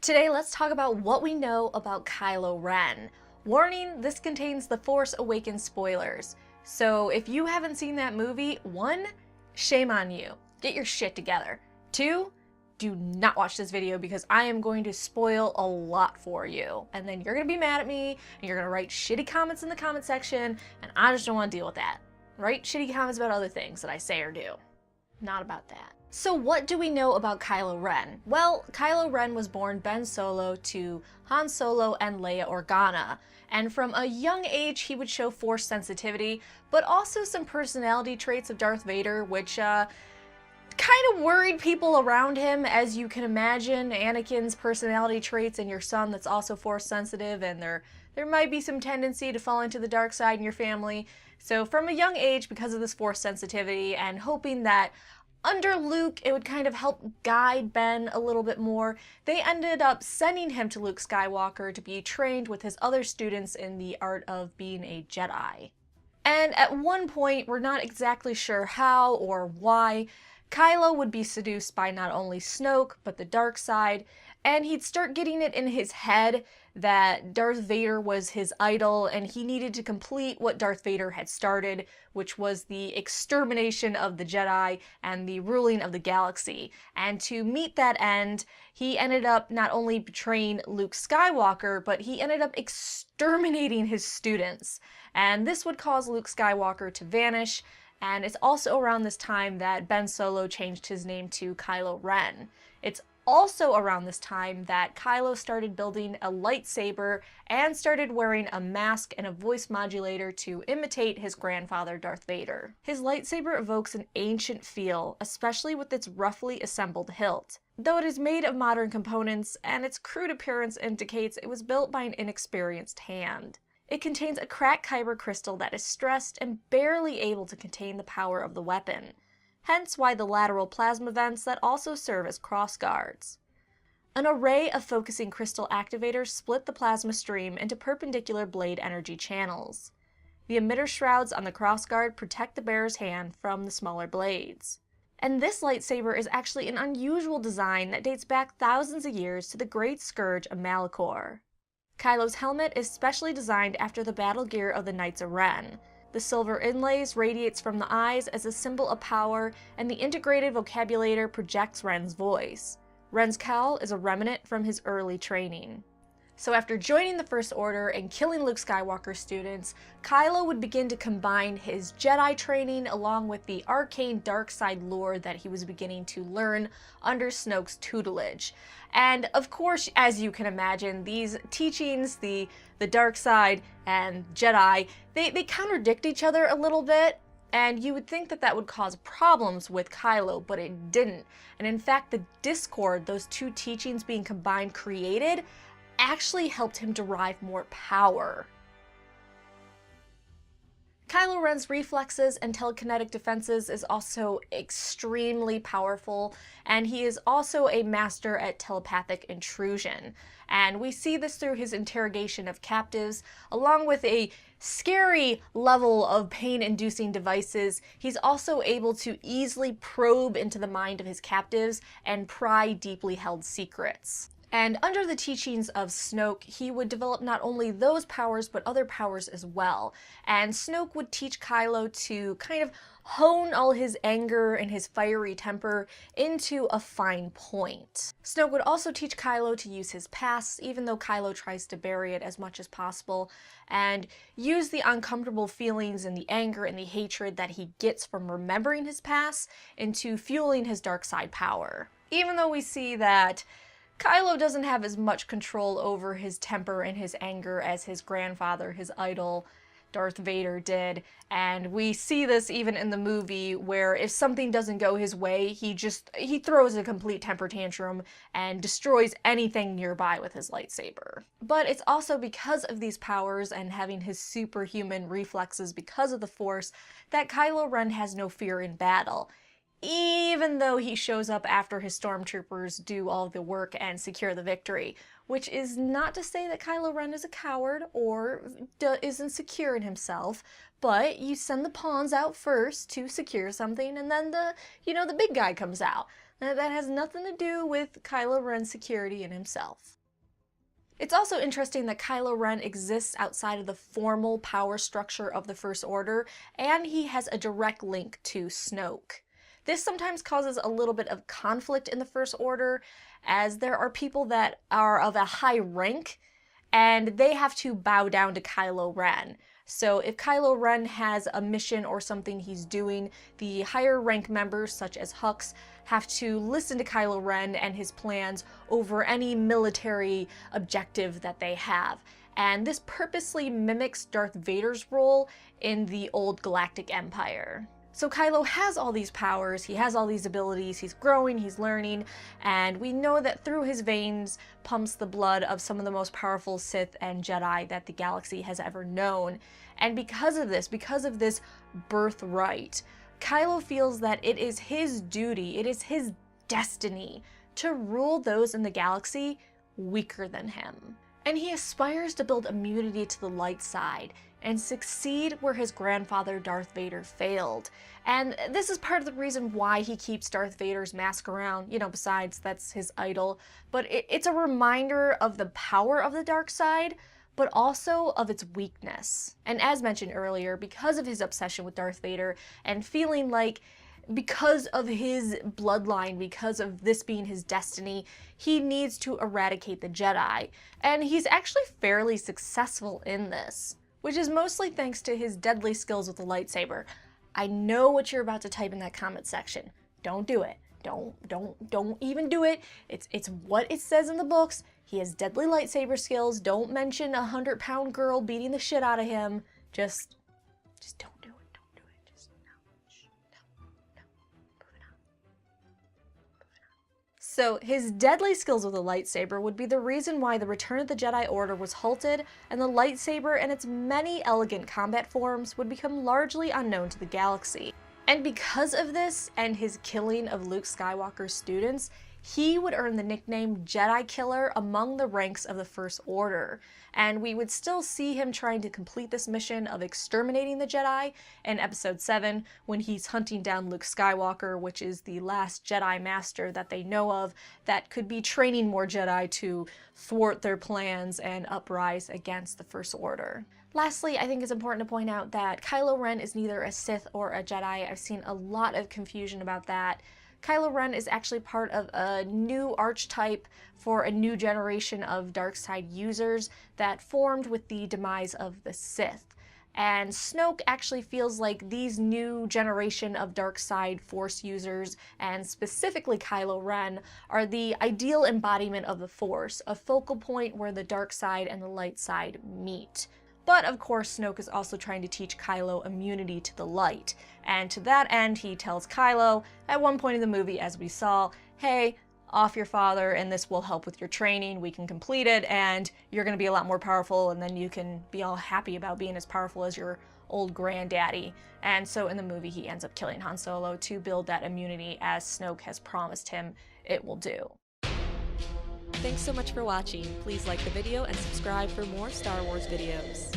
Today, let's talk about what we know about Kylo Ren. Warning, this contains the Force Awakens spoilers. So if you haven't seen that movie, 1, shame on you. Get your shit together. 2, do not watch this video because I am going to spoil a lot for you. And then you're gonna be mad at me, and you're gonna write shitty comments in the comment section, and I just don't want to deal with that. Write shitty comments about other things that I say or do. Not about that. So what do we know about Kylo Ren? Well, Kylo Ren was born Ben Solo to Han Solo and Leia Organa, and from a young age he would show Force sensitivity, but also some personality traits of Darth Vader, which kind of worried people around him. As you can imagine, Anakin's personality traits and your son that's also Force sensitive, and there might be some tendency to fall into the dark side in your family. So from a young age, because of this Force sensitivity, and hoping that under Luke, it would kind of help guide Ben a little bit more, they ended up sending him to Luke Skywalker to be trained with his other students in the art of being a Jedi. And at one point, we're not exactly sure how or why, Kylo would be seduced by not only Snoke, but the dark side, and he'd start getting it in his head that Darth Vader was his idol, and he needed to complete what Darth Vader had started, which was the extermination of the Jedi and the ruling of the galaxy. And to meet that end, he ended up not only betraying Luke Skywalker, but he ended up exterminating his students. And this would cause Luke Skywalker to vanish, and it's also around this time that Ben Solo changed his name to Kylo Ren. It's also around this time that Kylo started building a lightsaber and started wearing a mask and a voice modulator to imitate his grandfather Darth Vader. His lightsaber evokes an ancient feel, especially with its roughly assembled hilt. Though it is made of modern components, and its crude appearance indicates it was built by an inexperienced hand. It contains a cracked kyber crystal that is stressed and barely able to contain the power of the weapon. Hence why the lateral plasma vents that also serve as crossguards. An array of focusing crystal activators split the plasma stream into perpendicular blade energy channels. The emitter shrouds on the crossguard protect the bearer's hand from the smaller blades. And this lightsaber is actually an unusual design that dates back thousands of years to the Great Scourge of Malachor. Kylo's helmet is specially designed after the battle gear of the Knights of Ren. The silver inlays radiates from the eyes as a symbol of power, and the integrated vocabulator projects Ren's voice. Ren's cowl is a remnant from his early training. So after joining the First Order and killing Luke Skywalker's students, Kylo would begin to combine his Jedi training along with the arcane dark side lore that he was beginning to learn under Snoke's tutelage. And of course, as you can imagine, these teachings, the dark side and Jedi, they contradict each other a little bit. And you would think that that would cause problems with Kylo, but it didn't. And in fact, the discord those two teachings being combined created actually helped him derive more power. Kylo Ren's reflexes and telekinetic defenses is also extremely powerful, and he is also a master at telepathic intrusion. And we see this through his interrogation of captives, along with a scary level of pain-inducing devices. He's also able to easily probe into the mind of his captives and pry deeply held secrets. And under the teachings of Snoke, he would develop not only those powers, but other powers as well. And Snoke would teach Kylo to kind of hone all his anger and his fiery temper into a fine point. Snoke would also teach Kylo to use his past, even though Kylo tries to bury it as much as possible, and use the uncomfortable feelings and the anger and the hatred that he gets from remembering his past into fueling his dark side power. Even though we see that Kylo doesn't have as much control over his temper and his anger as his grandfather, his idol, Darth Vader did. And we see this even in the movie where if something doesn't go his way, he throws a complete temper tantrum and destroys anything nearby with his lightsaber. But it's also because of these powers and having his superhuman reflexes because of the Force that Kylo Ren has no fear in battle. Even though he shows up after his stormtroopers do all the work and secure the victory, which is not to say that Kylo Ren is a coward or isn't secure in himself, but you send the pawns out first to secure something, and then the big guy comes out. That has nothing to do with Kylo Ren's security in himself. It's also interesting that Kylo Ren exists outside of the formal power structure of the First Order, and he has a direct link to Snoke. This sometimes causes a little bit of conflict in the First Order, as there are people that are of a high rank, and they have to bow down to Kylo Ren. So if Kylo Ren has a mission or something he's doing, the higher rank members, such as Hux, have to listen to Kylo Ren and his plans over any military objective that they have. And this purposely mimics Darth Vader's role in the old Galactic Empire. So Kylo has all these powers, he has all these abilities, he's growing, he's learning, and we know that through his veins pumps the blood of some of the most powerful Sith and Jedi that the galaxy has ever known. And because of this birthright, Kylo feels that it is his duty, it is his destiny to rule those in the galaxy weaker than him. And he aspires to build immunity to the light side and succeed where his grandfather Darth Vader failed. And this is part of the reason why he keeps Darth Vader's mask around, besides that's his idol. But it's a reminder of the power of the dark side, but also of its weakness. And as mentioned earlier, because of his obsession with Darth Vader and feeling like because of his bloodline, because of this being his destiny, he needs to eradicate the Jedi. And he's actually fairly successful in this, which is mostly thanks to his deadly skills with the lightsaber. I know what you're about to type in that comment section. Don't do it. Don't even do it. It's what it says in the books. He has deadly lightsaber skills. Don't mention a 100-pound girl beating the shit out of him. Just don't do it. Don't do it. Just no. Moving on. So his deadly skills with the lightsaber would be the reason why the Return of the Jedi Order was halted, and the lightsaber and its many elegant combat forms would become largely unknown to the galaxy. And because of this and his killing of Luke Skywalker's students, he would earn the nickname Jedi Killer among the ranks of the First Order. And we would still see him trying to complete this mission of exterminating the Jedi in Episode 7 when he's hunting down Luke Skywalker, which is the last Jedi Master that they know of that could be training more Jedi to thwart their plans and uprise against the First Order. Lastly, I think it's important to point out that Kylo Ren is neither a Sith or a Jedi. I've seen a lot of confusion about that. Kylo Ren is actually part of a new archetype for a new generation of dark-side users that formed with the demise of the Sith. And Snoke actually feels like these new generation of dark-side Force users, and specifically Kylo Ren, are the ideal embodiment of the Force, a focal point where the dark side and the light side meet. But of course, Snoke is also trying to teach Kylo immunity to the light. And to that end, he tells Kylo, at one point in the movie, as we saw, hey, off your father, and this will help with your training, we can complete it, and you're going to be a lot more powerful, and then you can be all happy about being as powerful as your old granddaddy. And so in the movie, he ends up killing Han Solo to build that immunity, as Snoke has promised him it will do. Thanks so much for watching. Please like the video and subscribe for more Star Wars videos.